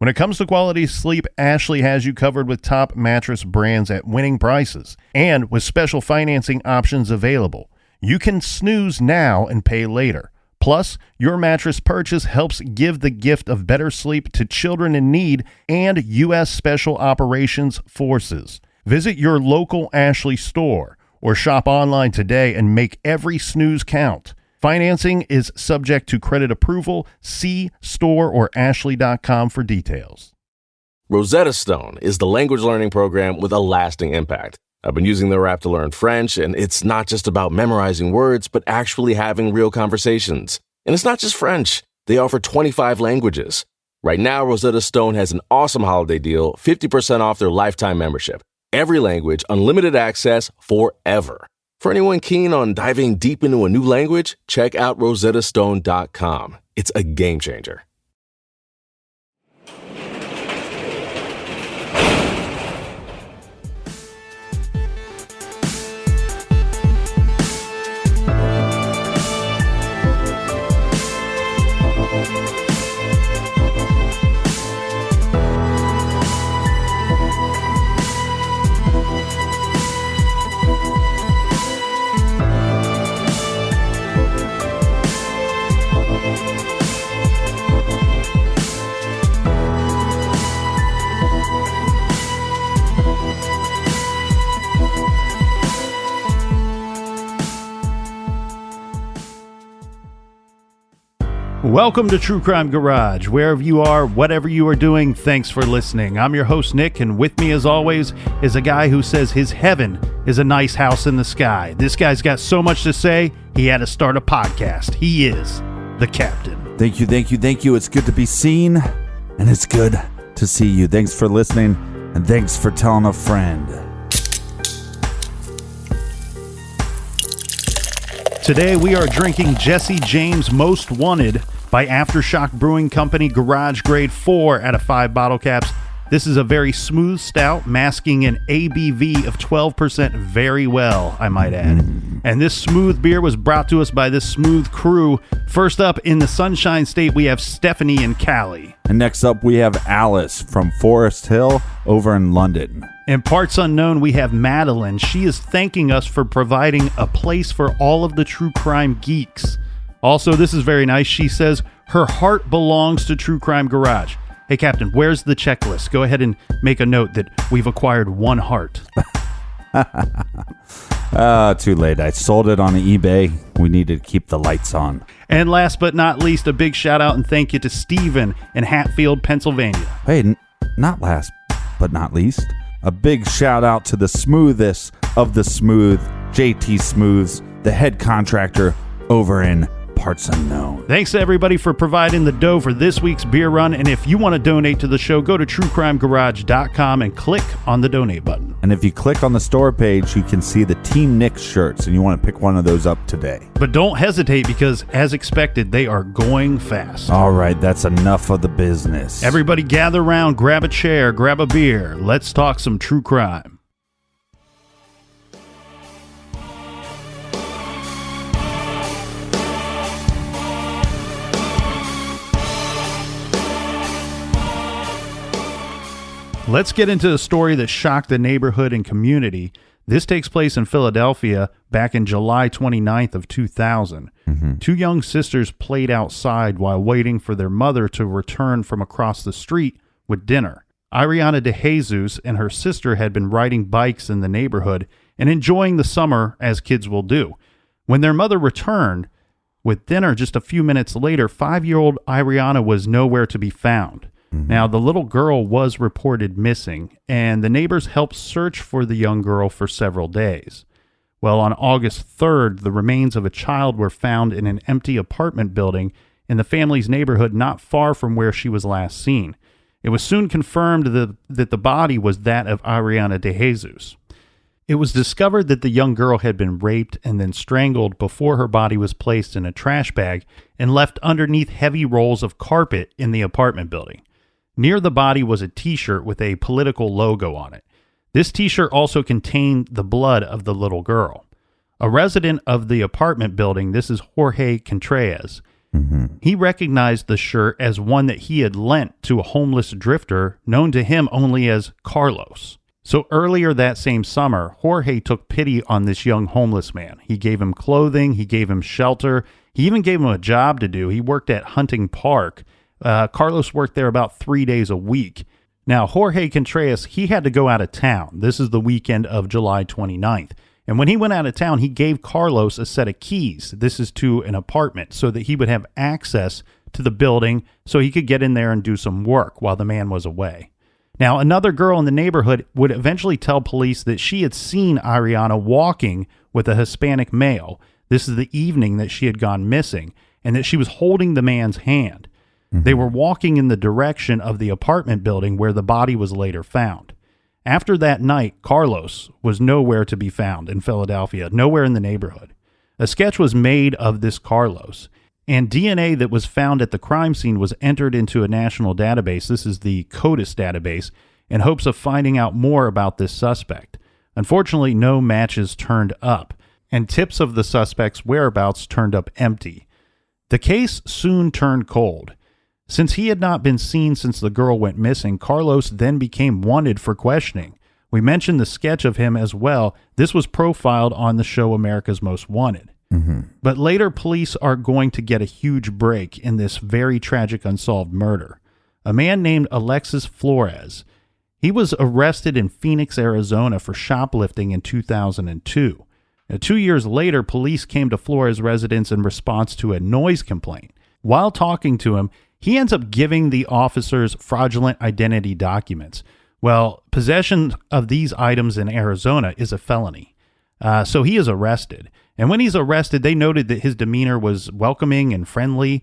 When it comes to quality sleep, Ashley has you covered with top mattress brands at winning prices and with special financing options available. You can snooze now and pay later. Plus, your mattress purchase helps give the gift of better sleep to children in need and U.S. Special Operations Forces. Visit your local Ashley store or shop online today and make every snooze count. Financing is subject to credit approval. See store or ashley.com for details. Rosetta Stone is the language learning program with a lasting impact. I've been using their app to learn French, and it's not just about memorizing words, but actually having real conversations. And it's not just French. They offer 25 languages. Right now, Rosetta Stone has an awesome holiday deal, 50% off their lifetime membership. Every language, unlimited access forever. For anyone keen on diving deep into a new language, check out rosettastone.com. It's a game changer. Welcome to True Crime Garage. Wherever you are, whatever you are doing, thanks for listening. I'm your host, Nick, and with me, as always, is a guy who says his heaven is a nice house in the sky. This guy's got so much to say, he had to start a podcast. He is the captain. Thank you. It's good to be seen, and it's good to see you. Thanks for listening, and thanks for telling a friend. Today, we are drinking Jessy James Most Wanted by Aftershock Brewing Company, Garage Grade 4 out of 5 bottle caps. This is a very smooth stout, masking an ABV of 12% very well, I might add. And this smooth beer was brought to us by this smooth crew. First up, in the Sunshine State, we have Stephanie and Callie. And next up, we have Alice from Forest Hill over in London. In parts unknown, we have Madeline. She is thanking us for providing a place for all of the true crime geeks. Also, this is very nice. She says her heart belongs to True Crime Garage. Hey, Captain, where's the checklist? Go ahead and make a note that we've acquired one heart. Too late. I sold it on eBay. We need to keep the lights on. And last but not least, a big shout out and thank you to Steven in Hatfield, Pennsylvania. Hey, not last but not least, a big shout out to the smoothest of the smooth, JT Smooths, the head contractor over in Parts Unknown. Thanks to everybody for providing the dough for this week's beer run. And if you want to donate to the show, go to truecrimegarage.com and click on the donate button. And if you click on the store page, you can see the Team Nick shirts, and you want to pick one of those up today. But don't hesitate, because as expected, they are going fast. All right, that's enough of the business. Everybody gather around, grab a chair, grab a beer. Let's talk some true crime. Let's get into a story that shocked the neighborhood and community. This takes place in Philadelphia back in July 29th of 2000. Two young sisters played outside while waiting for their mother to return from across the street with dinner. Ariana DeJesus and her sister had been riding bikes in the neighborhood and enjoying the summer as kids will do. When their mother returned with dinner just a few minutes later, 5-year-old Ariana was nowhere to be found. Now, the little girl was reported missing, and the neighbors helped search for the young girl for several days. Well, on August 3rd, the remains of a child were found in an empty apartment building in the family's neighborhood not far from where she was last seen. It was soon confirmed that the body was that of Ariana DeJesus. It was discovered that the young girl had been raped and then strangled before her body was placed in a trash bag and left underneath heavy rolls of carpet in the apartment building. Near the body was a t-shirt with a political logo on it. This t-shirt also contained the blood of the little girl. A resident of the apartment building, this is Jorge Contreras, He recognized the shirt as one that he had lent to a homeless drifter known to him only as Carlos. So earlier that same summer, Jorge took pity on this young homeless man. He gave him clothing, he gave him shelter, he even gave him a job to do. He worked at Hunting Park. Carlos worked there about 3 days a week. Now, Jorge Contreras, he had to go out of town. This is the weekend of July 29th. And when he went out of town, he gave Carlos a set of keys. This is to an apartment so that he would have access to the building so he could get in there and do some work while the man was away. Now, another girl in the neighborhood would eventually tell police that she had seen Ariana walking with a Hispanic male. This is the evening that she had gone missing, and that she was holding the man's hand. They were walking in the direction of the apartment building where the body was later found. After that night, Carlos was nowhere to be found in Philadelphia, nowhere in the neighborhood. A sketch was made of this Carlos, and DNA that was found at the crime scene was entered into a national database. This is the CODIS database, in hopes of finding out more about this suspect. Unfortunately, no matches turned up, and tips of the suspect's whereabouts turned up empty. The case soon turned cold. Since he had not been seen since the girl went missing, Carlos then became wanted for questioning. We mentioned the sketch of him as well. This was profiled on the show America's Most Wanted. But later, police are going to get a huge break in this very tragic unsolved murder. A man named Alexis Flores. He was arrested in Phoenix, Arizona for shoplifting in 2002. Now, 2 years later, police came to Flores' residence in response to a noise complaint. While talking to him, he ends up giving the officers fraudulent identity documents. Well, possession of these items in Arizona is a felony. So he is arrested. And when he's arrested, they noted that his demeanor was welcoming and friendly.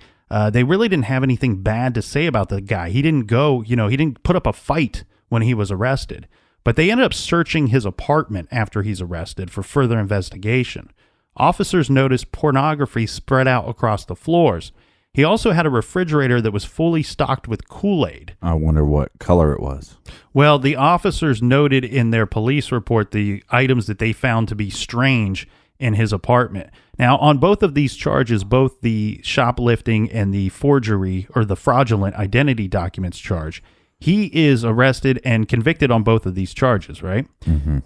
They really didn't have anything bad to say about the guy. He didn't he didn't put up a fight when he was arrested. But they ended up searching his apartment after he's arrested for further investigation. Officers noticed pornography spread out across the floors. He also had a refrigerator that was fully stocked with Kool-Aid. I wonder what color it was. Well, the officers noted in their police report the items that they found to be strange in his apartment. Now, on both of these charges, both the shoplifting and the forgery or the fraudulent identity documents charge, he is arrested and convicted on both of these charges, right?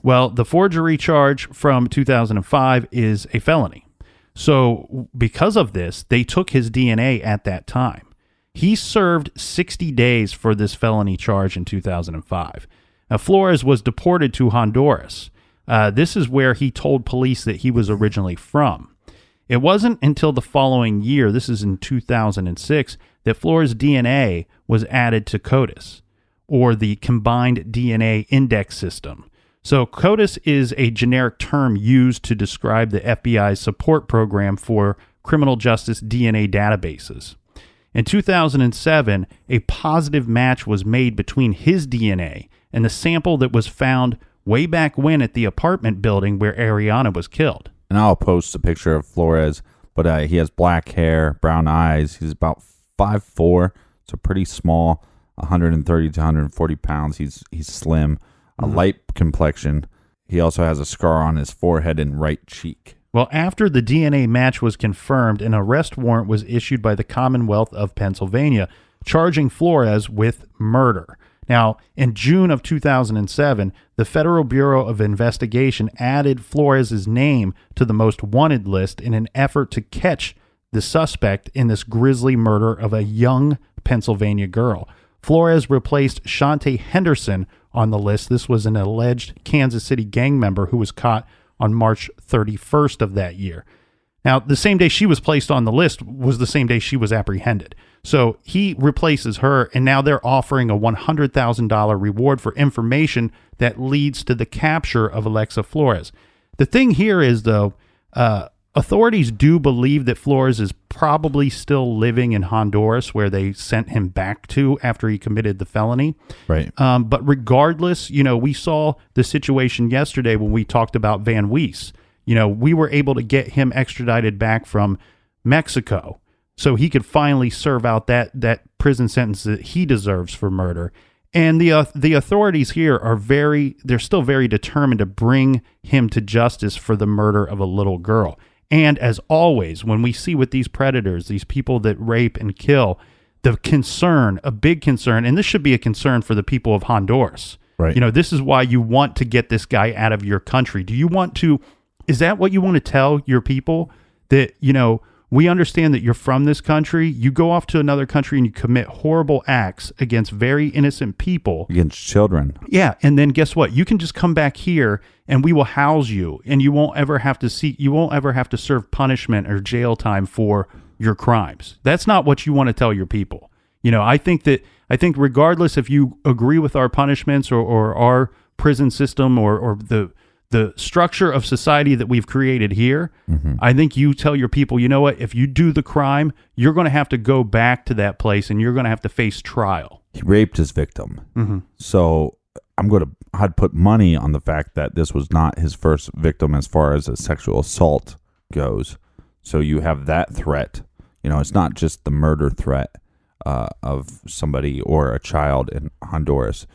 Well, the forgery charge from 2005 is a felony. So because of this, they took his DNA at that time. He served 60 days for this felony charge in 2005. Now, Flores was deported to Honduras. This is where he told police that he was originally from. It wasn't until the following year, this is in 2006, that Flores' DNA was added to CODIS, or the Combined DNA Index System. So CODIS is a generic term used to describe the FBI's support program for criminal justice DNA databases. In 2007, a positive match was made between his DNA and the sample that was found way back when at the apartment building where Ariana was killed. And I'll post a picture of Flores, but he has black hair, brown eyes. He's about 5'4", so pretty small, 130 to 140 pounds. He's slim, a light complexion. He also has a scar on his forehead and right cheek. Well, after the DNA match was confirmed, an arrest warrant was issued by the Commonwealth of Pennsylvania, charging Flores with murder. Now, in June of 2007, the Federal Bureau of Investigation added Flores' name to the Most Wanted list in an effort to catch the suspect in this grisly murder of a young Pennsylvania girl. Flores replaced Shante Henderson on the list. This was an alleged Kansas City gang member who was caught on March 31st of that year. Now, the same day she was placed on the list was the same day she was apprehended. So he replaces her, and now they're offering a $100,000 reward for information that leads to the capture of Alexa Flores. The thing here is, though, authorities do believe that Flores is probably still living in Honduras, where they sent him back to after he committed the felony. Right. But regardless, we saw the situation yesterday when we talked about Van Wees. We were able to get him extradited back from Mexico so he could finally serve out that prison sentence that he deserves for murder. And the authorities here they're still very determined to bring him to justice for the murder of a little girl. And as always, when we see with these predators, these people that rape and kill, the concern, a big concern, and this should be a concern for the people of Honduras. Right. You know, this is why you want to get this guy out of your country. Do you want to, is that what you want to tell your people? That, you know, we understand that you're from this country. You go off to another country and you commit horrible acts against very innocent people. Against children. Yeah. And then guess what? You can just come back here and we will house you, and you won't ever have to serve punishment or jail time for your crimes. That's not what you want to tell your people. You know, I think regardless if you agree with our punishments or our prison system or the structure of society that we've created here, I think you tell your people, you know what, if you do the crime, you're going to have to go back to that place and you're going to have to face trial. He raped his victim. So I'd put money on the fact that this was not his first victim as far as a sexual assault goes. So you have that threat. You know, it's not just the murder threat of somebody or a child in Honduras.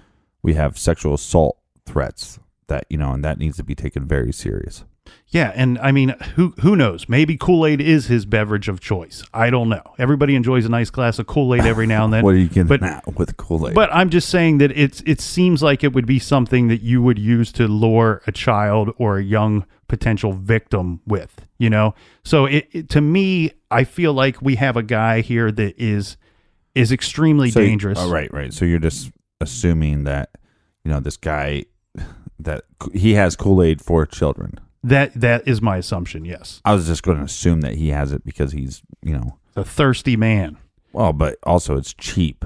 We have sexual assault threats that, you know, and that needs to be taken very serious. Yeah, and I mean, who knows? Maybe Kool-Aid is his beverage of choice. I don't know. Everybody enjoys a nice glass of Kool-Aid every now and then. What are you getting at with Kool-Aid? But I'm just saying that it seems like it would be something that you would use to lure a child or a young potential victim with, you know? So to me, I feel like we have a guy here that is extremely dangerous. Right. So you're just assuming that, you know, this guy, that he has Kool-Aid for children. That is my assumption, yes. I was just going to assume that he has it because he's, you know, a thirsty man. Well, but also it's cheap.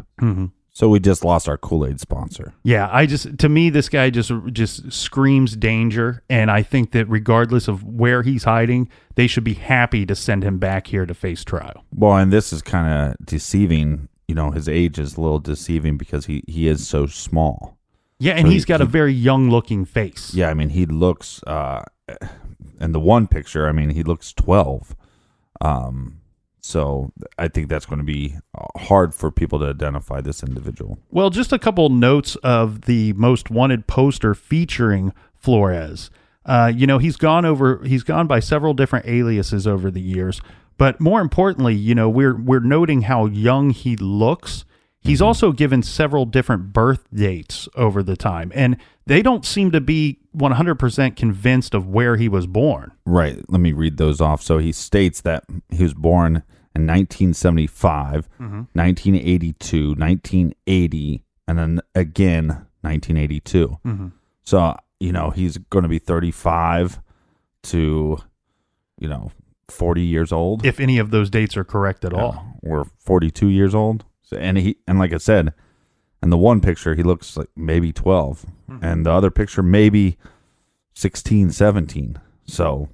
So we just lost our Kool-Aid sponsor. Yeah, to me, this guy just screams danger, and I think that regardless of where he's hiding, they should be happy to send him back here to face trial. Well, and this is kind of deceiving. You know, his age is a little deceiving because he is so small. Yeah, and so he's got a very young-looking face. Yeah, I mean, he looks, in the one picture, I mean, he looks 12. So I think that's going to be hard for people to identify this individual. Well, just a couple notes of the Most Wanted poster featuring Flores. You know, he's gone by several different aliases over the years, but more importantly, you know, we're noting how young he looks. He's also given several different birth dates over the time, and they don't seem to be 100% convinced of where he was born. Right. Let me read those off. So he states that he was born in 1975, 1982, 1980, and then again 1982. So, you know, he's going to be 35 to, you know, 40 years old. If any of those dates are correct at all. Or 42 years old. And like I said, in the one picture, he looks like maybe 12. And the other picture, maybe 16, 17. So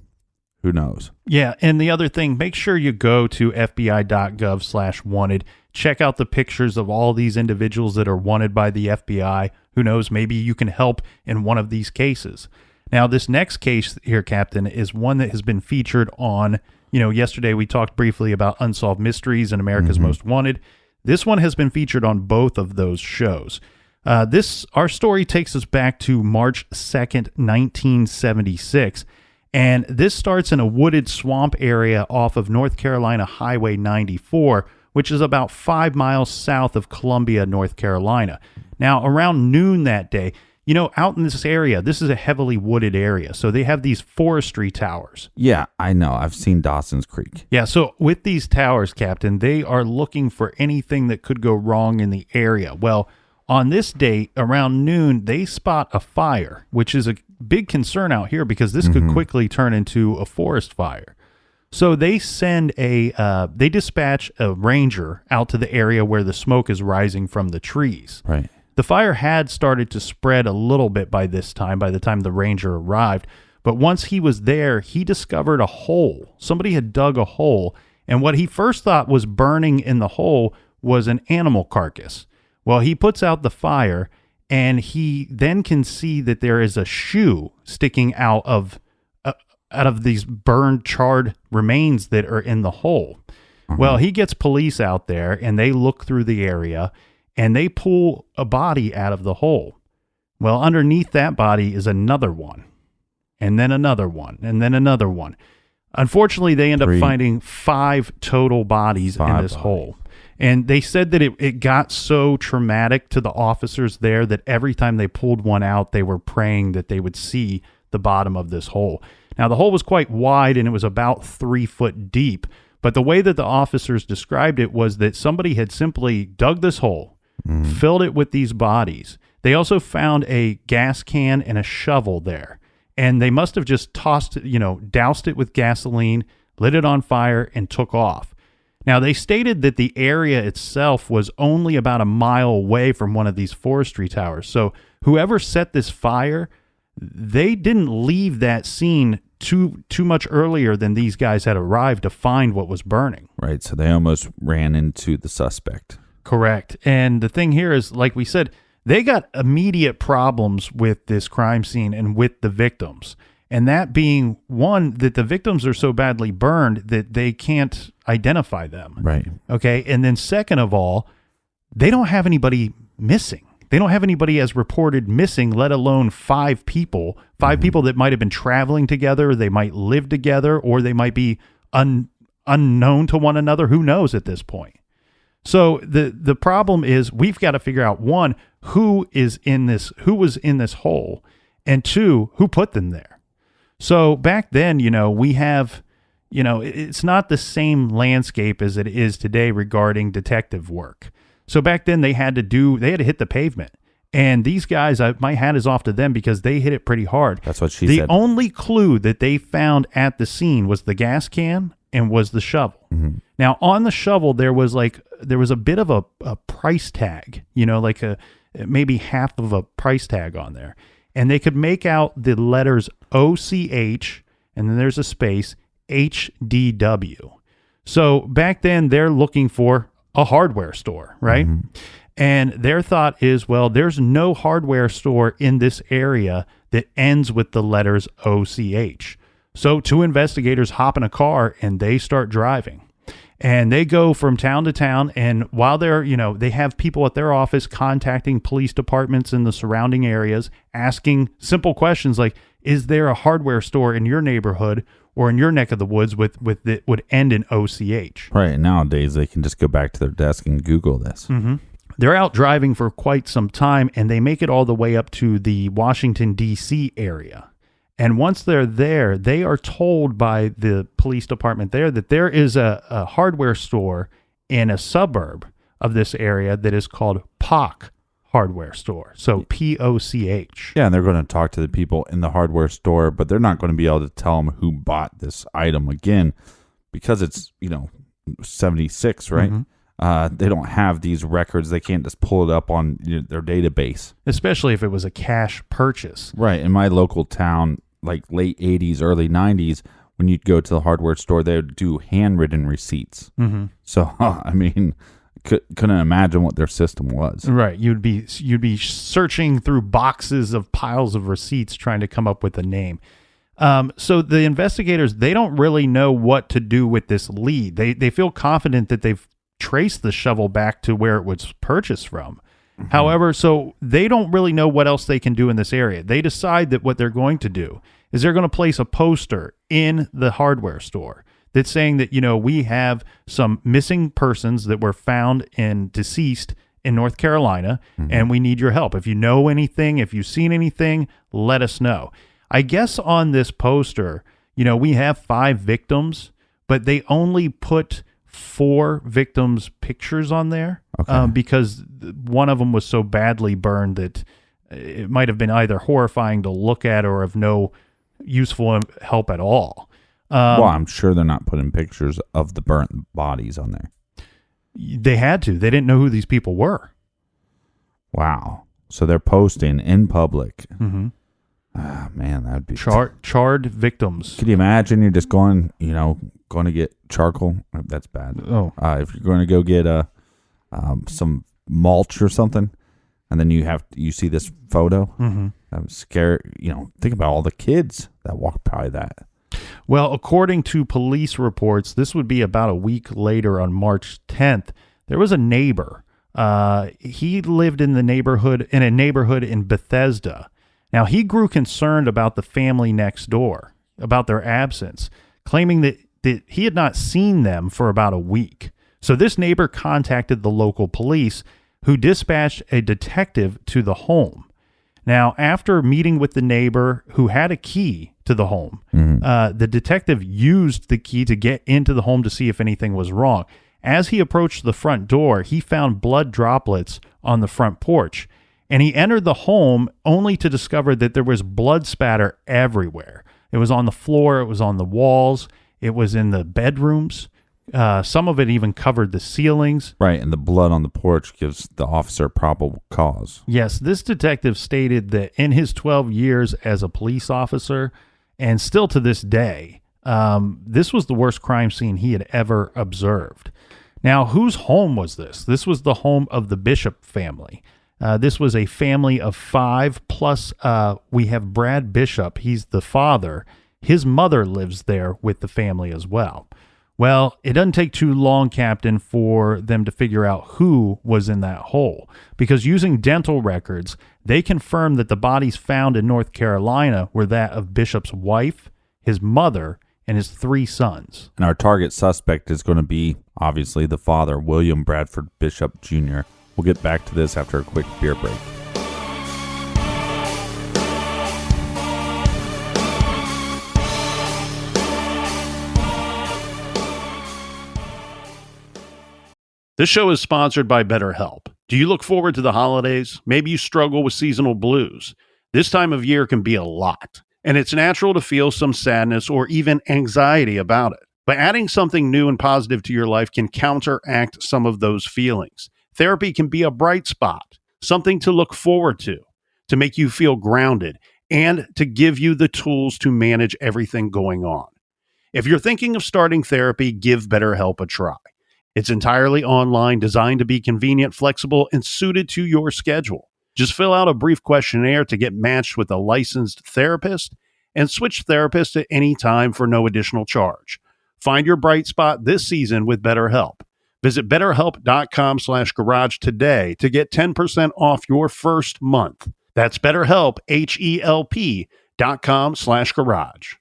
who knows? Yeah. And the other thing, make sure you go to FBI.gov/wanted. Check out the pictures of all these individuals that are wanted by the FBI. Who knows? Maybe you can help in one of these cases. Now, this next case here, Captain, is one that has been featured on, you know, yesterday we talked briefly about Unsolved Mysteries and America's Most Wanted. This one has been featured on both of those shows. Our story takes us back to March 2nd, 1976, and this starts in a wooded swamp area off of North Carolina Highway 94, which is about 5 miles south of Columbia, North Carolina. Now, around noon that day, you know, out in this area, this is a heavily wooded area, so they have these forestry towers. Yeah, I know. I've seen Dawson's Creek. Yeah, so with these towers, Captain, they are looking for anything that could go wrong in the area. Well, on this date, around noon, they spot a fire, which is a big concern out here because this could quickly turn into a forest fire. So they dispatch a ranger out to the area where the smoke is rising from the trees. Right. The fire had started to spread a little bit by the time the ranger arrived. But once he was there, he discovered a hole. Somebody had dug a hole, and what he first thought was burning in the hole was an animal carcass. Well, he puts out the fire, and he then can see that there is a shoe sticking out of these burned, charred remains that are in the hole. Well, he gets police out there, and they look through the area, and they pull a body out of the hole. Well, underneath that body is another one, and then another one, and then another one. Unfortunately, they end up finding 5 total bodies in this hole. And they said that it got so traumatic to the officers there that every time they pulled one out, they were praying that they would see the bottom of this hole. Now, the hole was quite wide and it was about 3 foot deep. But the way that the officers described it was that somebody had simply dug this hole, filled it with these bodies. They also found a gas can and a shovel there. And they must have just doused it with gasoline, lit it on fire, and took off. Now, they stated that the area itself was only about a mile away from one of these forestry towers. So whoever set this fire, they didn't leave that scene too much earlier than these guys had arrived to find what was burning. Right, so they almost ran into the suspect. Correct. And the thing here is, like we said, they got immediate problems with this crime scene and with the victims. And that being, one, that the victims are so badly burned that they can't identify them. Right. Okay. And then second of all, they don't have anybody missing. They don't have anybody as reported missing, let alone 5 people. 5 people that might have been traveling together. They might live together, or they might be unknown to one another. Who knows at this point? So the problem is we've got to figure out, one, who was in this hole, and 2, who put them there. So back then, we have, it's not the same landscape as it is today regarding detective work. So back then they had to hit the pavement. And these guys, my hat is off to them because they hit it pretty hard. That's what she said. The only clue that they found at the scene was the gas can and was the shovel. Mm-hmm. Now on the shovel, there was a bit of a price tag, like maybe half of a price tag on there. And they could make out the letters OCH, and then there's a space, HDW. So back then, they're looking for a hardware store, right? Mm-hmm. And their thought is, well, there's no hardware store in this area that ends with the letters OCH. So 2 investigators hop in a car, and they start driving. And they go from town to town, and while they're, they have people at their office contacting police departments in the surrounding areas, asking simple questions like, is there a hardware store in your neighborhood or in your neck of the woods that would end in OCH? Right. Nowadays, they can just go back to their desk and Google this. Mm-hmm. They're out driving for quite some time, and they make it all the way up to the Washington, D.C. area. And once they're there, they are told by the police department there that there is a hardware store in a suburb of this area that is called POC Hardware Store. So POCH. Yeah, and they're going to talk to the people in the hardware store, but they're not going to be able to tell them who bought this item again because it's, 76, right? Mm-hmm. They don't have these records. They can't just pull it up on their database. Especially if it was a cash purchase. Right. In my local town, like late 80s, early 90s, when you'd go to the hardware store, they would do handwritten receipts. Mm-hmm. So, couldn't imagine what their system was. Right. You'd be searching through boxes of piles of receipts trying to come up with a name. So the investigators, they don't really know what to do with this lead. They feel confident that they've traced the shovel back to where it was purchased from. Mm-hmm. However, so they don't really know what else they can do in this area. They decide that what they're going to do is they're going to place a poster in the hardware store that's saying that, we have some missing persons that were found and deceased in North Carolina, mm-hmm. and we need your help. If you know anything, if you've seen anything, let us know. I guess on this poster, we have 5 victims, but they only put 4 victims' pictures on there. Okay. Because one of them was so badly burned that it might have been either horrifying to look at or of no useful help at all. Well, I'm sure they're not putting pictures of the burnt bodies on there. They had to. They didn't know who these people were. Wow. So they're posting in public. Mm-hmm. Man, that'd be charred victims. Could you imagine you're just going to get charcoal? That's bad. Oh, if you're going to go get some mulch or something, and then you see this photo. Mm-hmm. I'm scared. Think about all the kids that walk by that. Well, according to police reports, this would be about a week later on March 10th. There was a neighbor. He lived in a neighborhood in Bethesda. Now, he grew concerned about the family next door, about their absence, claiming that he had not seen them for about a week. So this neighbor contacted the local police, who dispatched a detective to the home. Now, after meeting with the neighbor who had a key to the home, the detective used the key to get into the home to see if anything was wrong. As he approached the front door, he found blood droplets on the front porch, and he entered the home only to discover that there was blood spatter everywhere. It was on the floor, it was on the walls, it was in the bedrooms. Some of it even covered the ceilings. Right, and the blood on the porch gives the officer probable cause. Yes, this detective stated that in his 12 years as a police officer, and still to this day, this was the worst crime scene he had ever observed. Now, whose home was this? This was the home of the Bishop family. This was a family of 5, plus we have Brad Bishop. He's the father. His mother lives there with the family as well. Well, it doesn't take too long, Captain, for them to figure out who was in that hole, because using dental records, they confirmed that the bodies found in North Carolina were that of Bishop's wife, his mother, and his 3 sons. And our target suspect is going to be, obviously, the father, William Bradford Bishop Jr. We'll get back to this after a quick beer break. This show is sponsored by BetterHelp. Do you look forward to the holidays? Maybe you struggle with seasonal blues. This time of year can be a lot, and it's natural to feel some sadness or even anxiety about it. But adding something new and positive to your life can counteract some of those feelings. Therapy can be a bright spot, something to look forward to make you feel grounded, and to give you the tools to manage everything going on. If you're thinking of starting therapy, give BetterHelp a try. It's entirely online, designed to be convenient, flexible, and suited to your schedule. Just fill out a brief questionnaire to get matched with a licensed therapist and switch therapists at any time for no additional charge. Find your bright spot this season with BetterHelp. Visit BetterHelp.com/garage today to get 10% off your first month. That's BetterHelp, HELP.com/garage.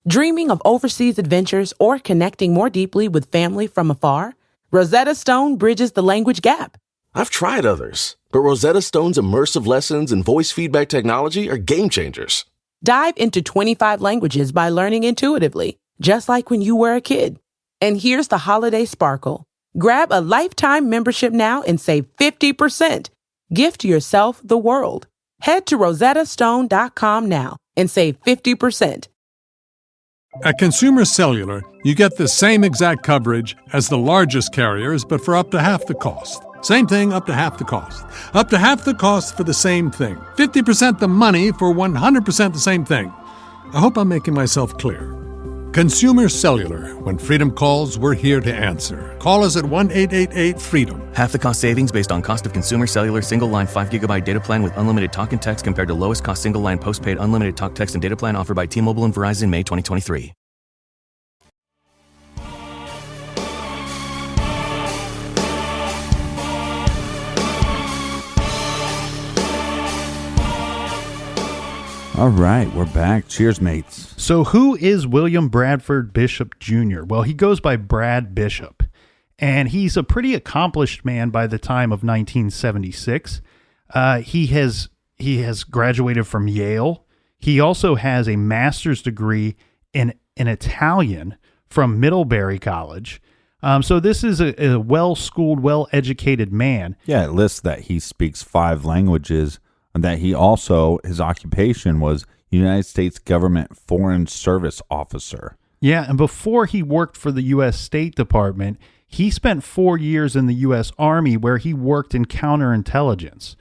Dreaming of overseas adventures or connecting more deeply with family from afar? Rosetta Stone bridges the language gap. I've tried others, but Rosetta Stone's immersive lessons and voice feedback technology are game changers. Dive into 25 languages by learning intuitively, just like when you were a kid. And here's the holiday sparkle. Grab a lifetime membership now and save 50%. Gift yourself the world. Head to rosettastone.com now and save 50%. At Consumer Cellular, you get the same exact coverage as the largest carriers, but for up to half the cost. Same thing, up to half the cost. Up to half the cost for the same thing. 50% the money for 100% the same thing. I hope I'm making myself clear. Consumer Cellular. When freedom calls, we're here to answer. Call us at 1-888-FREEDOM. Half the cost savings based on cost of Consumer Cellular single-line 5GB data plan with unlimited talk and text compared to lowest cost single-line postpaid unlimited talk, text, and data plan offered by T-Mobile and Verizon May 2023. All right, we're back. Cheers, mates. So who is William Bradford Bishop Jr.? Well, he goes by Brad Bishop, and he's a pretty accomplished man by the time of 1976. He has graduated from Yale. He also has a master's degree in Italian from Middlebury College. So this is a well-schooled, well-educated man. Yeah, it lists that he speaks 5 languages, and that he also, his occupation was United States Government Foreign Service Officer. Yeah, and before he worked for the U.S. State Department, he spent 4 years in the U.S. Army where he worked in counterintelligence.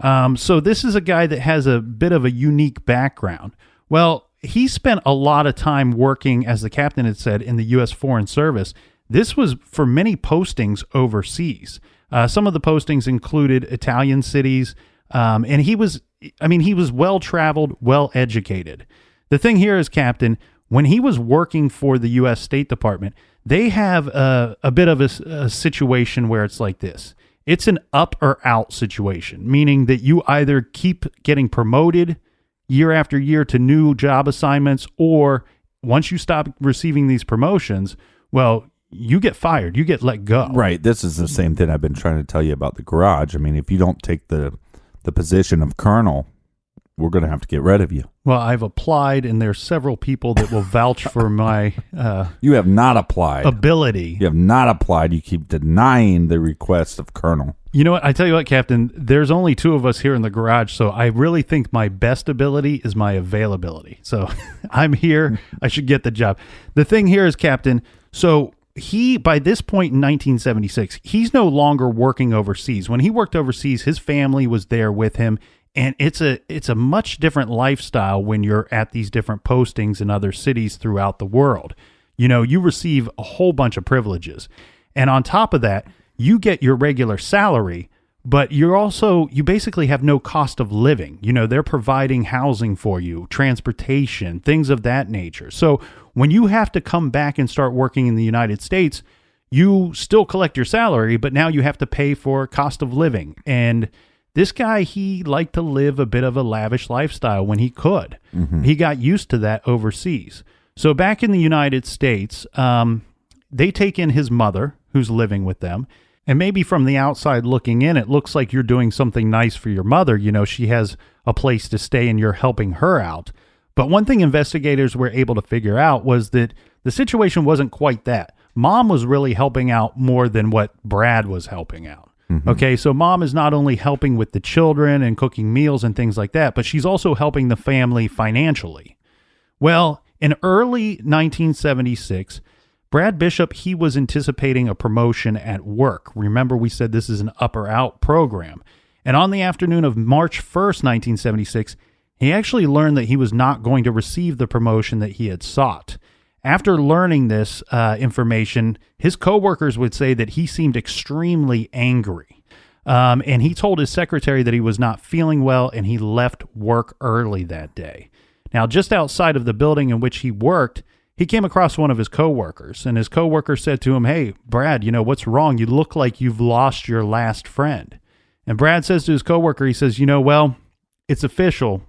So this is a guy that has a bit of a unique background. Well, he spent a lot of time working, as the captain had said, in the U.S. Foreign Service. This was for many postings overseas. Some of the postings included Italian cities, and he was well-traveled, well-educated. The thing here is, Captain, when he was working for the U.S. State Department, they have a bit of a situation where it's like this. It's an up or out situation, meaning that you either keep getting promoted, year after year to new job assignments, or once you stop receiving these promotions, well, you get fired, you get let go. Right. This is the same thing I've been trying to tell you about the garage. I mean, if you don't take the position of colonel, we're going to have to get rid of you. Well, I've applied, and there's several people that will vouch for my You have not applied. ability. You have not applied. You keep denying the request of colonel. You know what? I tell you what, Captain, there's only two of us here in the garage, so I really think my best ability is my availability. So I'm here. I should get the job. The thing here is, Captain, so he, by this point in 1976, he's no longer working overseas. When he worked overseas, his family was there with him. And it's a much different lifestyle when you're at these different postings in other cities throughout the world. You know, you receive a whole bunch of privileges. And on top of that, you get your regular salary, but you basically have no cost of living. You know, they're providing housing for you, transportation, things of that nature. So when you have to come back and start working in the United States, you still collect your salary, but now you have to pay for cost of living. And this guy, he liked to live a bit of a lavish lifestyle when he could. Mm-hmm. He got used to that overseas. So back in the United States, they take in his mother, who's living with them. And maybe from the outside looking in, it looks like you're doing something nice for your mother. You know, she has a place to stay and you're helping her out. But one thing investigators were able to figure out was that the situation wasn't quite that. Mom was really helping out more than what Brad was helping out. Mm-hmm. Okay, so mom is not only helping with the children and cooking meals and things like that, but she's also helping the family financially. Well, in early 1976, Brad Bishop, he was anticipating a promotion at work. Remember, we said this is an up or out program. And on the afternoon of March 1st, 1976, he actually learned that he was not going to receive the promotion that he had sought. After learning this information, his coworkers would say that he seemed extremely angry. And he told his secretary that he was not feeling well, and he left work early that day. Now, just outside of the building in which he worked, he came across one of his coworkers, and his coworker said to him, "Hey, Brad, you know, what's wrong? You look like you've lost your last friend." And Brad says to his coworker, he says, "You know, well, it's official.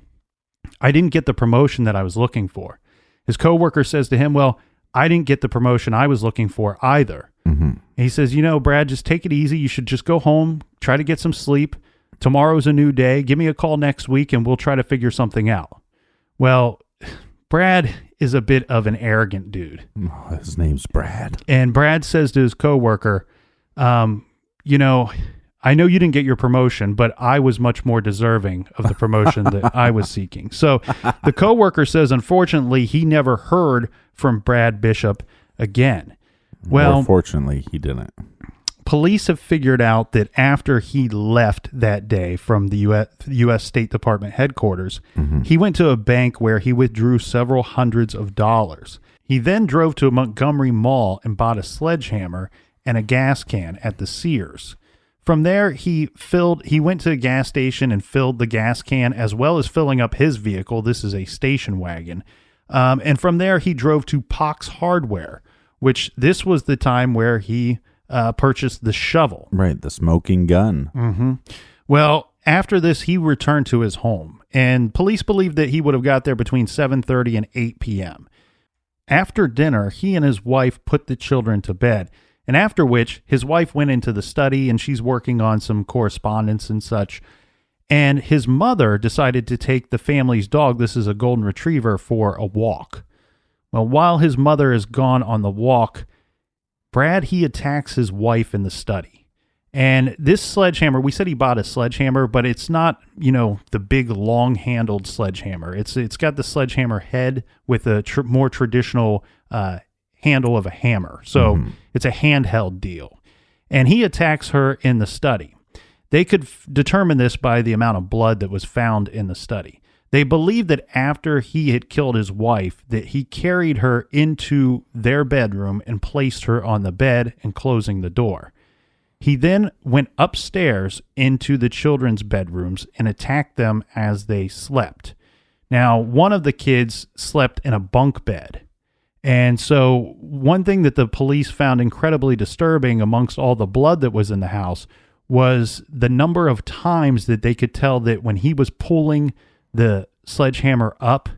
I didn't get the promotion that I was looking for." His coworker says to him, "Well, I didn't get the promotion I was looking for either." Mm-hmm. He says, "You know, Brad, just take it easy. You should just go home, try to get some sleep. Tomorrow's a new day. Give me a call next week and we'll try to figure something out." Well, Brad is a bit of an arrogant dude. Oh, his name's Brad. And Brad says to his coworker, "You know, I know you didn't get your promotion, but I was much more deserving of the promotion that I was seeking." So the coworker says, unfortunately, he never heard from Brad Bishop again. Well, fortunately, he didn't. Police have figured out that after he left that day from the U.S. State Department headquarters, mm-hmm. he went to a bank where he withdrew several hundreds of dollars. He then drove to a Montgomery Mall and bought a sledgehammer and a gas can at the Sears. From there, he went to a gas station and filled the gas can, as well as filling up his vehicle. This is a station wagon. And from there, he drove to Pox Hardware, which this was the time where he purchased the shovel. Right, the smoking gun. Mm-hmm. Well, after this, he returned to his home, and police believe that he would have got there between 7:30 and 8 p.m. After dinner, he and his wife put the children to bed, and after which, his wife went into the study, and she's working on some correspondence and such. And his mother decided to take the family's dog, this is a golden retriever, for a walk. Well, while his mother is gone on the walk, Brad, he attacks his wife in the study. And this sledgehammer, we said he bought a sledgehammer, but it's not, you know, the big long-handled sledgehammer. It's got the sledgehammer head with a more traditional handle of a hammer. So it's a handheld deal. And he attacks her in the study. They could determine this by the amount of blood that was found in the study. They believe that after he had killed his wife, that he carried her into their bedroom and placed her on the bed and closing the door. He then went upstairs into the children's bedrooms and attacked them as they slept. Now, one of the kids slept in a bunk bed. And so one thing that the police found incredibly disturbing amongst all the blood that was in the house was the number of times that they could tell that when he was pulling the sledgehammer up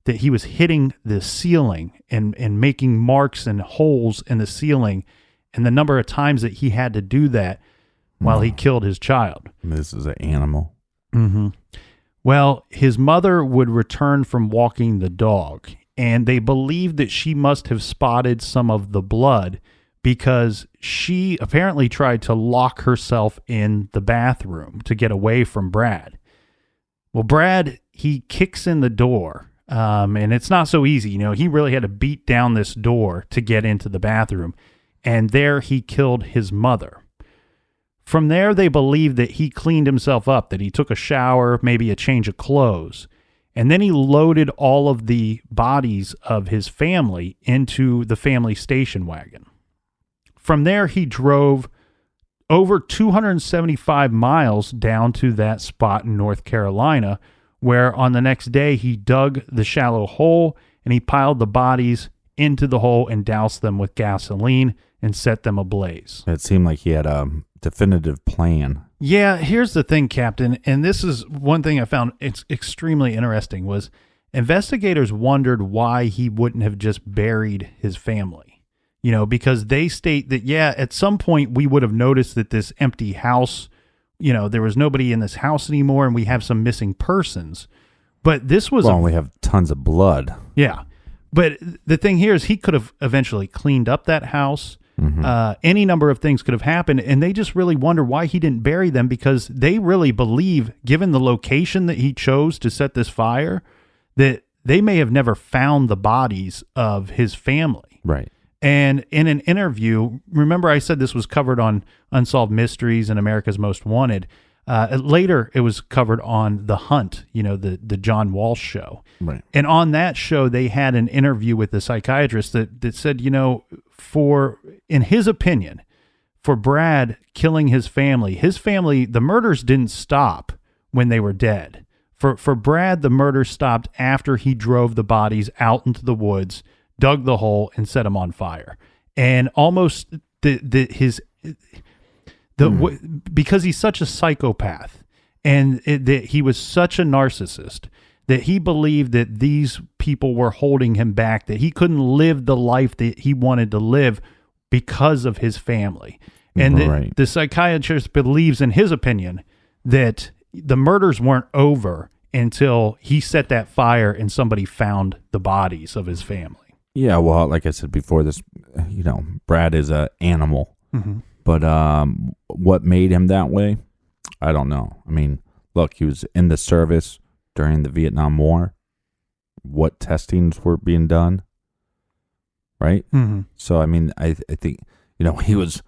that he was hitting the ceiling and making marks and holes in the ceiling, and the number of times that he had to do that while he killed his child. This is an animal. Mm-hmm. Well, his mother would return from walking the dog, and they believed that she must have spotted some of the blood because she apparently tried to lock herself in the bathroom to get away from Brad. Well, Brad, he kicks in the door. And it's not so easy. He really had to beat down this door to get into the bathroom. And there he killed his mother. From there, they believe that he cleaned himself up, that he took a shower, maybe a change of clothes. And then he loaded all of the bodies of his family into the family station wagon. From there, he drove over 275 miles down to that spot in North Carolina, where on the next day he dug the shallow hole and he piled the bodies into the hole and doused them with gasoline and set them ablaze. It seemed like he had a definitive plan. Yeah, here's the thing, Captain, and this is one thing I found it's extremely interesting, was investigators wondered why he wouldn't have just buried his family. Because they state that, at some point we would have noticed that this empty house, there was nobody in this house anymore, and we have some missing persons. But this was... Well, we have tons of blood. Yeah. But the thing here is he could have eventually cleaned up that house. Mm-hmm. Any number of things could have happened, and they just really wonder why he didn't bury them, because they really believe, given the location that he chose to set this fire, that they may have never found the bodies of his family. Right. And in an interview, remember I said this was covered on Unsolved Mysteries and America's Most Wanted. Later, it was covered on The Hunt, the John Walsh show. Right. And on that show, they had an interview with the psychiatrist that said, in his opinion, for Brad killing his family, the murders didn't stop when they were dead. For Brad, the murders stopped after he drove the bodies out into the woods, dug the hole, and set them on fire. And almost because he's such a psychopath and that he was such a narcissist, that he believed that these people were holding him back, that he couldn't live the life that he wanted to live because of his family. And the psychiatrist believes, in his opinion, that the murders weren't over until he set that fire and somebody found the bodies of his family. Yeah, well, like I said before, this, Brad is an animal. Mm-hmm. But what made him that way, I don't know. I mean, look, he was in the service during the Vietnam War. What testings were being done, right? Mm-hmm. So, I mean, I think, he was,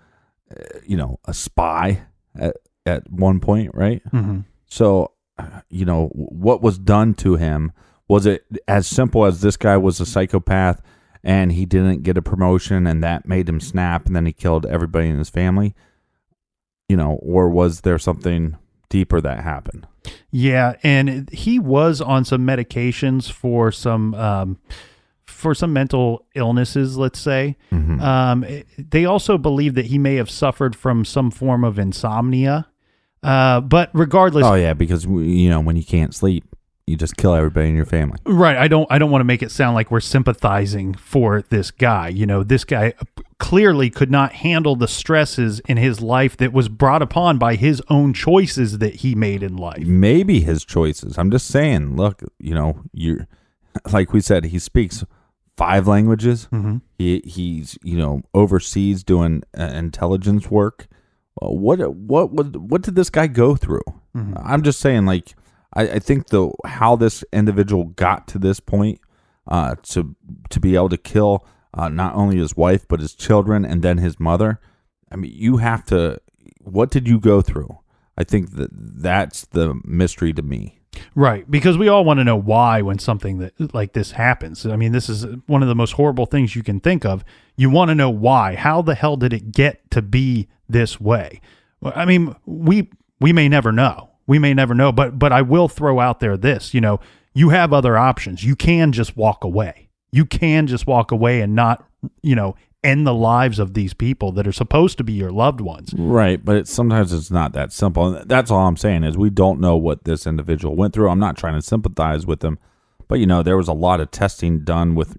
a spy at one point, right? Mm-hmm. So, what was done to him, was it as simple as this guy was a psychopath and he didn't get a promotion and that made him snap and then he killed everybody in his family? Or was there something deeper that happened? Yeah, and he was on some medications for some mental illnesses, let's say. Mm-hmm. They also believe that he may have suffered from some form of insomnia. But regardless... Oh, yeah, because, when you can't sleep, you just kill everybody in your family. Right. I don't want to make it sound like we're sympathizing for this guy. This guy clearly could not handle the stresses in his life that was brought upon by his own choices that he made in life. Maybe his choices. I'm just saying, look, you're, like we said, he speaks 5 languages. Mm-hmm. He's, overseas doing intelligence work. What did this guy go through? Mm-hmm. I'm just saying, like, I think how this individual got to this point, to be able to kill not only his wife but his children and then his mother. I mean, you have to. What did you go through? I think that's the mystery to me. Right, because we all want to know why when something like this happens. I mean, this is one of the most horrible things you can think of. You want to know why. How the hell did it get to be this way? I mean, we may never know. We may never know, but I will throw out there this, you have other options. You can just walk away. You can just walk away and not, end the lives of these people that are supposed to be your loved ones. Right, but sometimes it's not that simple. And that's all I'm saying is we don't know what this individual went through. I'm not trying to sympathize with him, but, there was a lot of testing done with,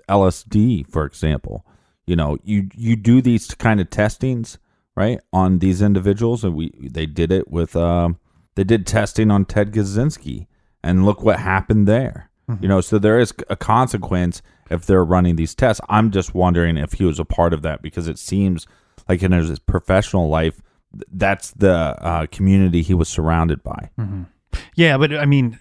LSD, for example. You do these kind of testings, right, on these individuals, and they did it with they did testing on Ted Kaczynski, and look what happened there. So there is a consequence if they're running these tests. I'm just wondering if he was a part of that, because it seems like in his professional life, that's the community he was surrounded by. Yeah, but I mean,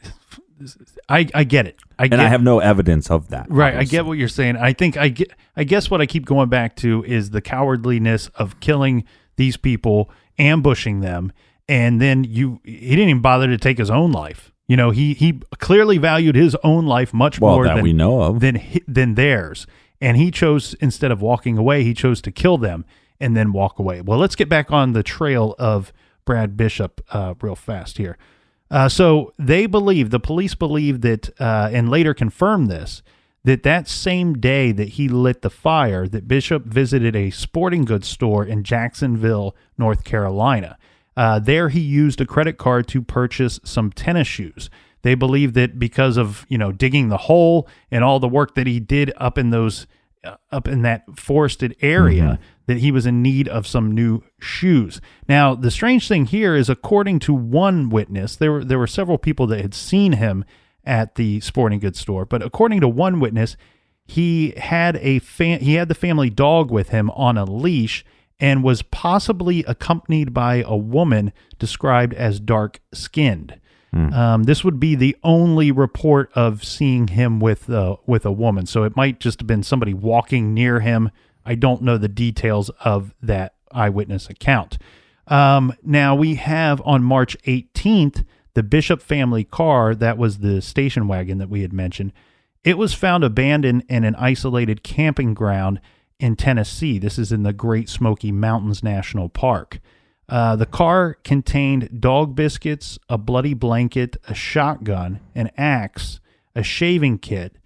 I get it. I have no evidence of that. Right, obviously. I get what you're saying. I guess what I keep going back to is the cowardliness of killing these people, ambushing them, and then he didn't even bother to take his own life. He clearly valued his own life much more that than we know of than theirs, and he chose, instead of walking away, he chose to kill them and then walk away. Well, let's get back on the trail of Brad Bishop real fast here. So the police believe that, and later confirmed this, that same day that he lit the fire, that Bishop visited a sporting goods store in Jacksonville, North Carolina. There he used a credit card to purchase some tennis shoes. They believe that because of, digging the hole and all the work that he did up in that forested area, that he was in need of some new shoes. Now, the strange thing here is, according to one witness, there were several people that had seen him at the sporting goods store, but according to one witness, he had the family dog with him on a leash and was possibly accompanied by a woman described as dark-skinned. This would be the only report of seeing him with a woman, so it might just have been somebody walking near him. I don't know the details of that eyewitness account. Now, we have on March 18th, the Bishop family car, that was the station wagon that we had mentioned, it was found abandoned in an isolated camping ground in Tennessee. This is in the Great Smoky Mountains National Park. The car contained dog biscuits, a bloody blanket, a shotgun, an axe, a shaving kit,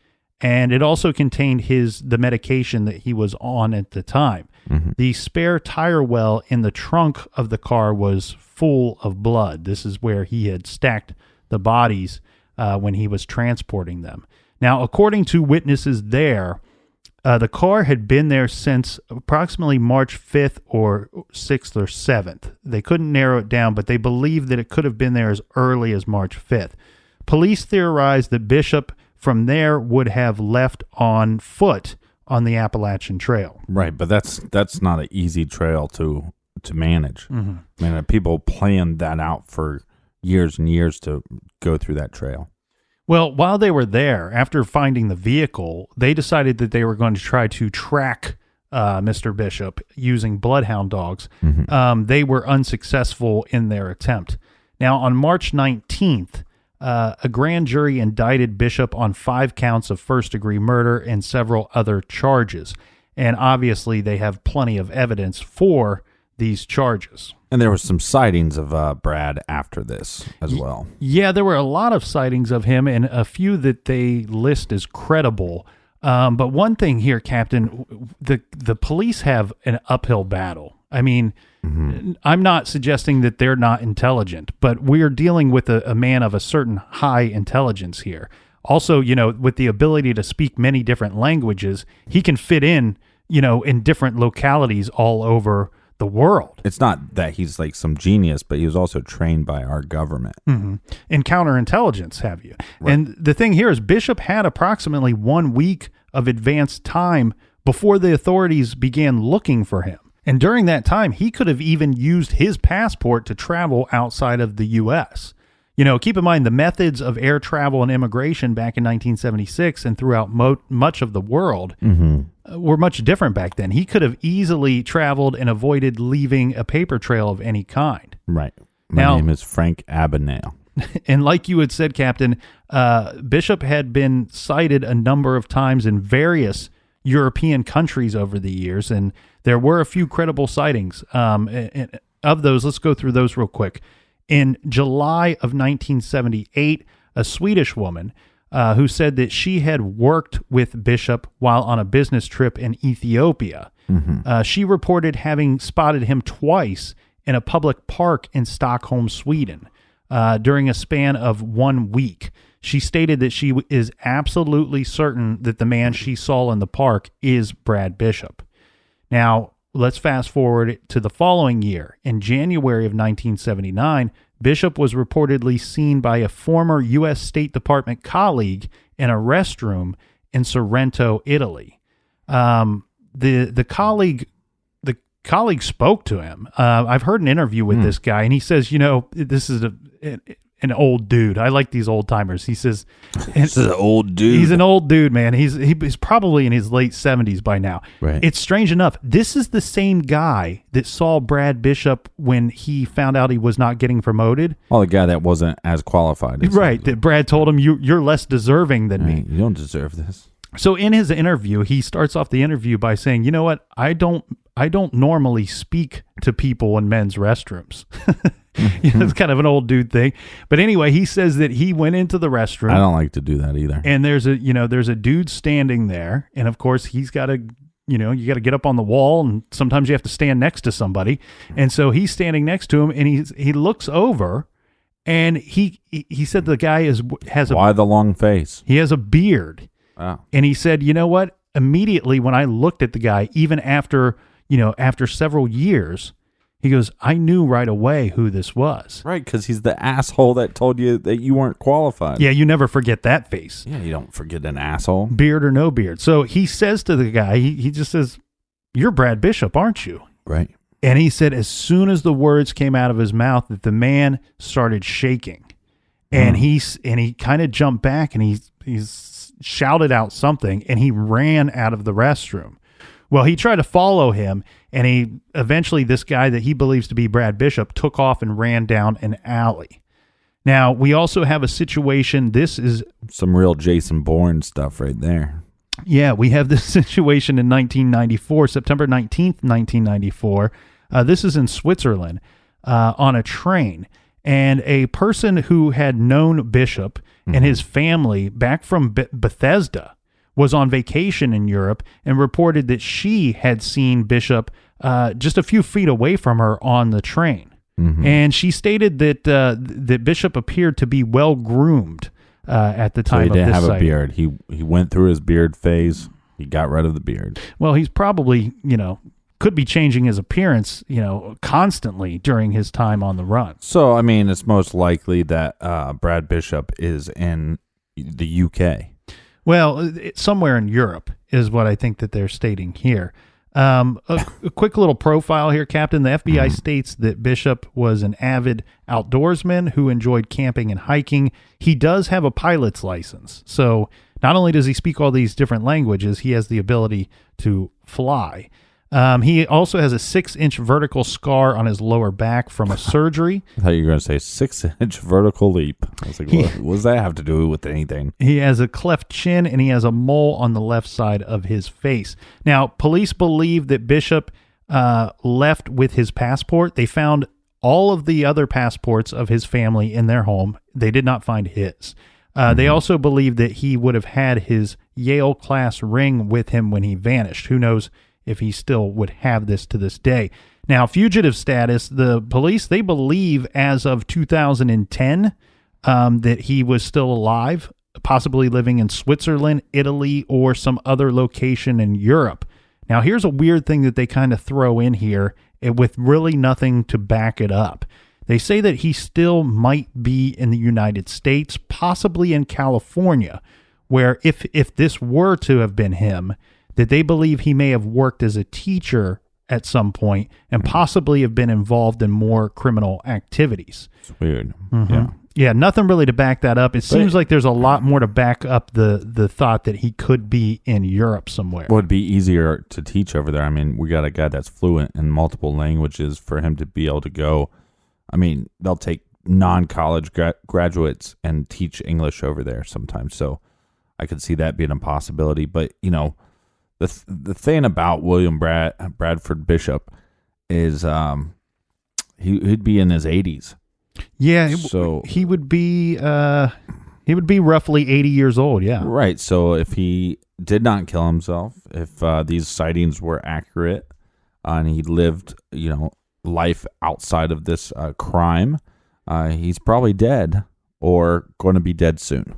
and it also contained the medication that he was on at the time. The spare tire well in the trunk of the car was full of blood. This is where he had stacked the bodies when he was transporting them. Now, according to witnesses there, the car had been there since approximately March 5th or 6th or 7th. They couldn't narrow it down, but they believe that it could have been there as early as March 5th. Police theorized that Bishop from there would have left on foot on the Appalachian Trail. Right, but that's not an easy trail to manage. I mean, people planned that out for years and years to go through that trail. Well, while they were there, after finding the vehicle, they decided that they were going to try to track Mr. Bishop using bloodhound dogs. They were unsuccessful in their attempt. Now, on March 19th, a grand jury indicted Bishop on 5 counts of first-degree murder and several other charges. And obviously, they have plenty of evidence for these charges. And there were some sightings of Brad after this as well. Yeah, there were a lot of sightings of him, and a few that they list as credible. But one thing here, Captain, the police have an uphill battle. I mean, I'm not suggesting that they're not intelligent, but we're dealing with a man of a certain high intelligence here. Also, with the ability to speak many different languages, he can fit in, in different localities all over the world. It's not that he's like some genius, but he was also trained by our government. In counterintelligence, have you? Right. And the thing here is Bishop had approximately 1 week of advanced time before the authorities began looking for him. And during that time, he could have even used his passport to travel outside of the U.S. Keep in mind the methods of air travel and immigration back in 1976 and throughout much of the world were much different back then. He could have easily traveled and avoided leaving a paper trail of any kind. Right. My name is Frank Abagnale. And like you had said, Captain, Bishop had been cited a number of times in various European countries over the years, and there were a few credible sightings. And of those, let's go through those real quick. In July of 1978, a Swedish woman who said that she had worked with Bishop while on a business trip in Ethiopia. She reported having spotted him twice in a public park in Stockholm, Sweden, during a span of 1 week. She stated that she is absolutely certain that the man she saw in the park is Brad Bishop. Now, let's fast forward to the following year. In January of 1979, Bishop was reportedly seen by a former U.S. State Department colleague in a restroom in Sorrento, Italy. The colleague spoke to him. I've heard an interview with this guy, and he says, this is an old dude. I like these old timers. He says, "This is an old dude." He's an old dude, man. He's probably in his late 70s by now. Right. It's strange enough. This is the same guy that saw Brad Bishop when he found out he was not getting promoted. Oh, the guy that wasn't as qualified. Right. That Brad told him, you're less deserving than me. You don't deserve this. So in his interview, he starts off the interview by saying, "You know what? I don't normally speak to people in men's restrooms." It's kind of an old dude thing. But anyway, he says that he went into the restroom. I don't like to do that either. And there's a dude standing there, and of course he's got to, you got to get up on the wall, and sometimes you have to stand next to somebody. And so he's standing next to him, and he looks over, and he said the guy has Why the long face? He has a beard. Wow. And he said, "You know what? Immediately when I looked at the guy, even after several years, he goes, I knew right away who this was." Right, because he's the asshole that told you that you weren't qualified. Yeah, you never forget that face. Yeah, you don't forget an asshole. Beard or no beard. So he says to the guy, he just says, "You're Brad Bishop, aren't you?" Right. And he said as soon as the words came out of his mouth that the man started shaking. And he kind of jumped back, and he's shouted out something, and he ran out of the restroom. Well, he tried to follow him, and eventually this guy that he believes to be Brad Bishop took off and ran down an alley. Now, we also have a situation. This is some real Jason Bourne stuff right there. Yeah, we have this situation in 1994, September 19th, 1994. This is in Switzerland on a train. And a person who had known Bishop and his family back from Bethesda was on vacation in Europe and reported that she had seen Bishop just a few feet away from her on the train. And she stated that that Bishop appeared to be well groomed at the time of this he didn't have sighting. a beard. He went through his beard phase. He got rid of the beard. Well, he's probably, could be changing his appearance, constantly during his time on the run. So, I mean, it's most likely that Brad Bishop is in the UK. Well, somewhere in Europe is what I think that they're stating here. A quick little profile here, Captain. The FBI states that Bishop was an avid outdoorsman who enjoyed camping and hiking. He does have a pilot's license. So not only does he speak all these different languages, he has the ability to fly. He also has a 6-inch vertical scar on his lower back from a surgery. I thought you were going to say 6-inch vertical leap. I was like, what does that have to do with anything? He has a cleft chin, and he has a mole on the left side of his face. Now, police believe that Bishop left with his passport. They found all of the other passports of his family in their home. They did not find his. They also believe that he would have had his Yale class ring with him when he vanished. Who knows if he still would have this to this day. Now, fugitive status, the police, they believe as of 2010 that he was still alive, possibly living in Switzerland, Italy, or some other location in Europe. Now, here's a weird thing that they kind of throw in here with really nothing to back it up. They say that he still might be in the United States, possibly in California, where if this were to have been him, that they believe he may have worked as a teacher at some point and possibly have been involved in more criminal activities. It's weird. Yeah, nothing really to back that up. It seems like there's a lot more to back up the thought that he could be in Europe somewhere. Would be easier to teach over there. I mean, we got a guy that's fluent in multiple languages for him to be able to go. I mean, they'll take non-college graduates and teach English over there sometimes. So I could see that being a possibility. But, the thing about William Bradford Bishop is he'd be in his 80s. Yeah, so he would be roughly 80 years old. Yeah, right. So if he did not kill himself, if these sightings were accurate, and he lived, life outside of this crime, he's probably dead or going to be dead soon.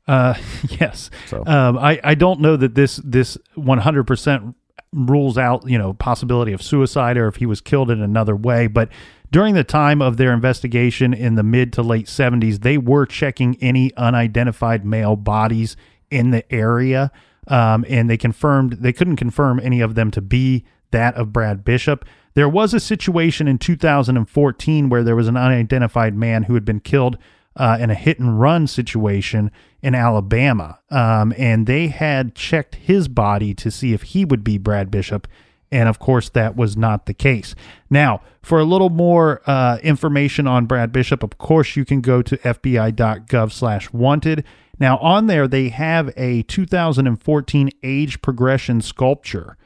Yes. So. I don't know that this 100% rules out, possibility of suicide or if he was killed in another way. But during the time of their investigation in the mid to late 70s, they were checking any unidentified male bodies in the area. And they couldn't confirm any of them to be that of Brad Bishop. There was a situation in 2014 where there was an unidentified man who had been killed in a hit and run situation in Alabama. And they had checked his body to see if he would be Brad Bishop. And of course, that was not the case. Now, for a little more information on Brad Bishop, of course, you can go to fbi.gov/wanted. Now, on there, they have a 2014 age progression sculpture.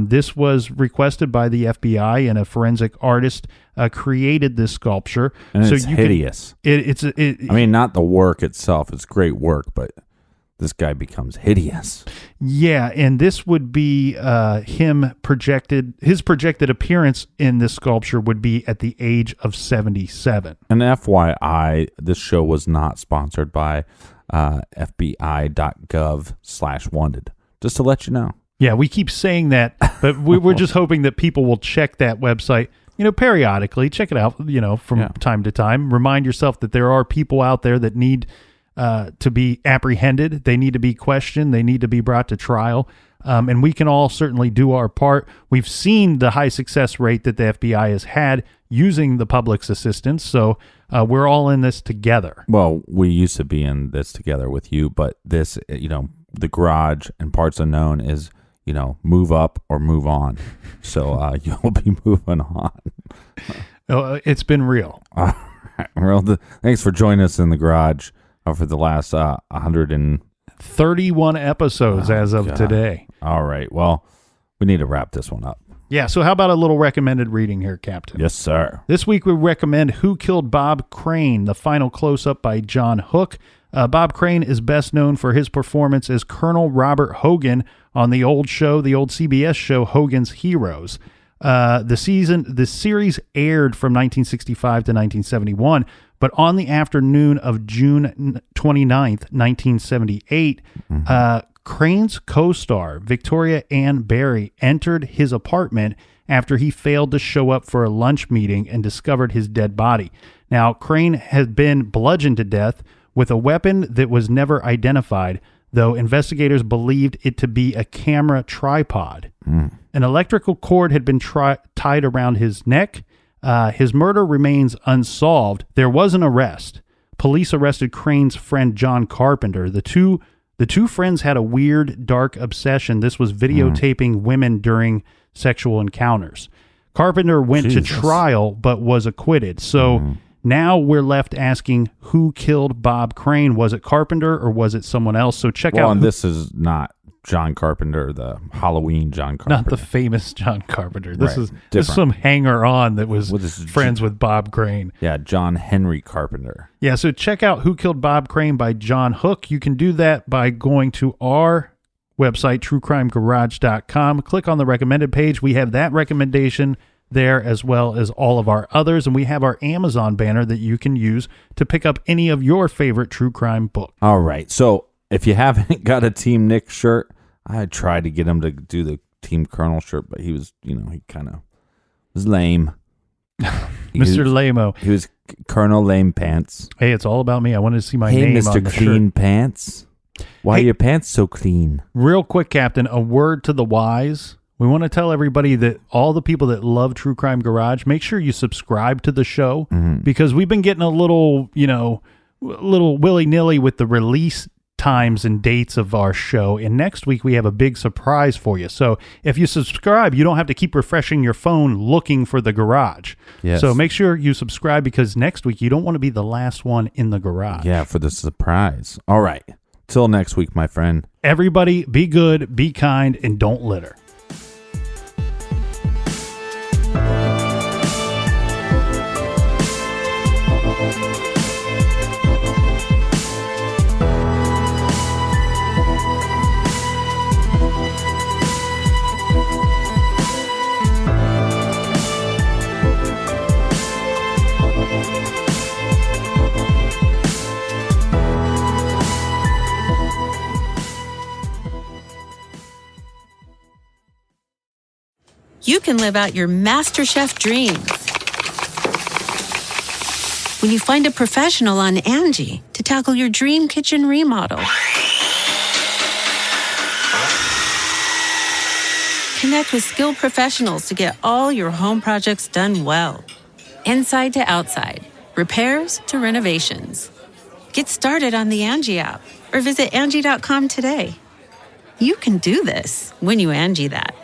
This was requested by the FBI, and a forensic artist created this sculpture. And so it's hideous. I mean, not the work itself. It's great work, but this guy becomes hideous. Yeah, and this would be his projected appearance in this sculpture would be at the age of 77. And FYI, this show was not sponsored by fbi.gov/wanted. Just to let you know. Yeah, we keep saying that, but we're just hoping that people will check that website, periodically. Check it out, from time to time. Remind yourself that there are people out there that need to be apprehended. They need to be questioned. They need to be brought to trial. And we can all certainly do our part. We've seen the high success rate that the FBI has had using the public's assistance. So we're all in this together. Well, we used to be in this together with you, but this, the garage and Parts Unknown is, move up or move on. So you'll be moving on. It's been real. All right. Well, thanks for joining us in the garage for the last 131 episodes as of today. All right. Well, we need to wrap this one up. Yeah, so how about a little recommended reading here, Captain? Yes, sir. This week we recommend Who Killed Bob Crane, the final close-up by John Hook. Bob Crane is best known for his performance as Colonel Robert Hogan on the old CBS show Hogan's Heroes. The series aired from 1965 to 1971, but on the afternoon of June 29th, 1978, Crane's co-star, Victoria Ann Barry, entered his apartment after he failed to show up for a lunch meeting and discovered his dead body. Now, Crane had been bludgeoned to death with a weapon that was never identified, though investigators believed it to be a camera tripod. An electrical cord had been tied around his neck. His murder remains unsolved. There was an arrest. Police arrested Crane's friend John Carpenter. The two friends had a weird, dark obsession. This was videotaping women during sexual encounters. Carpenter went to trial, but was acquitted. So now we're left asking, who killed Bob Crane? Was it Carpenter or was it someone else? So check out. And this is not John Carpenter, the Halloween John Carpenter. Not the famous John Carpenter. This Right. is some hanger-on that was friends with Bob Crane. Yeah, John Henry Carpenter. Yeah, so check out Who Killed Bob Crane by John Hook. You can do that by going to our website, truecrimegarage.com. Click on the recommended page. We have that recommendation there as well as all of our others, and we have our Amazon banner that you can use to pick up any of your favorite true crime books. All right, so if you haven't got a Team Nick shirt, I tried to get him to do the Team Colonel shirt, but he was, he kind of was lame. Mr. Lamo. He was Colonel Lame Pants. Hey, it's all about me. I wanted to see my hey, name Mr. on the Clean shirt. Pants. Why are your pants so clean? Real quick, Captain, a word to the wise. We want to tell everybody that all the people that love True Crime Garage, make sure you subscribe to the show because we've been getting a little willy-nilly with the release times and dates of our show. And next week we have a big surprise for you. So if you subscribe, you don't have to keep refreshing your phone looking for the garage. Yes. So make sure you subscribe because next week you don't want to be the last one in the garage. Yeah, for the surprise. All right. Till next week, my friend. Everybody be good, be kind, and don't litter. you can live out your MasterChef dreams when you find a professional on Angie to tackle your dream kitchen remodel. Connect with skilled professionals to get all your home projects done well. Inside to outside, repairs to renovations. Get started on the Angie app or visit Angie.com today. You can do this when you Angie that.